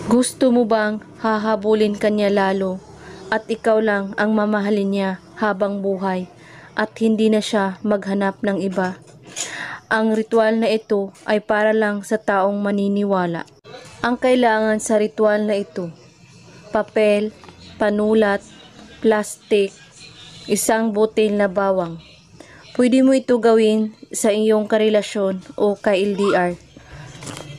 Gusto mo bang hahabulin kanya lalo at ikaw lang ang mamahalin niya habang buhay at hindi na siya maghanap ng iba? Ang ritual na ito ay para lang sa taong maniniwala. Ang kailangan sa ritual na ito: papel, panulat, plastik, isang butil na bawang. Pwede mo ito gawin sa iyong karelasyon o ka-LDR.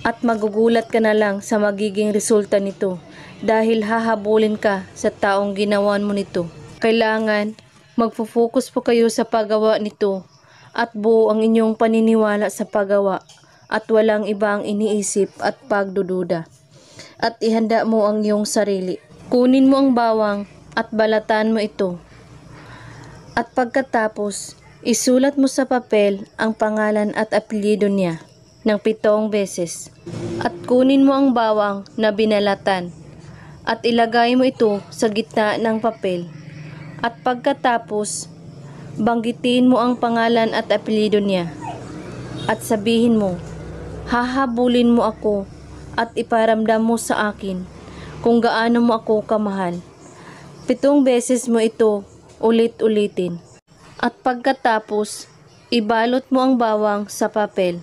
At magugulat ka na lang sa magiging resulta nito dahil hahabulin ka sa taong ginawan mo nito. Kailangan magfo-focus po kayo sa paggawa nito at buo ang inyong paniniwala sa paggawa at walang ibang iniisip at pagdududa. At ihanda mo ang iyong sarili. Kunin mo ang bawang at balatan mo ito. At pagkatapos, isulat mo sa papel ang pangalan at apelyido niya ng 7 beses. At kunin mo ang bawang na binalatan at ilagay mo ito sa gitna ng papel. At pagkatapos, banggitin mo ang pangalan at apelyido niya. At sabihin mo, hahabulin mo ako at iparamdam mo sa akin kung gaano mo ako kamahal. 7 beses mo ito ulit-ulitin. At pagkatapos, ibalot mo ang bawang sa papel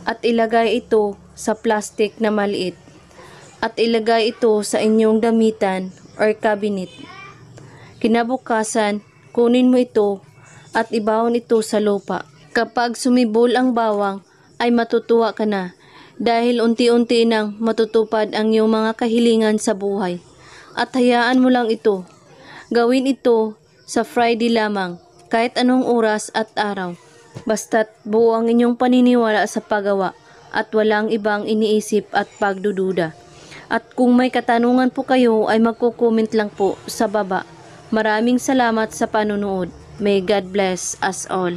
at ilagay ito sa plastic na maliit at ilagay ito sa inyong damitan or cabinet. Kinabukasan, kunin mo ito at ibahon ito sa lupa. Kapag sumibol ang bawang, ay matutuwa ka na dahil unti-unti nang matutupad ang iyong mga kahilingan sa buhay. At hayaan mo lang ito. Gawin ito sa Friday lamang, kahit anong oras at araw. Basta't buo ang inyong paniniwala sa paggawa at walang ibang iniisip at pagdududa. At kung may katanungan po kayo ay magko-comment lang po sa baba. Maraming salamat sa panonood. May God bless us all.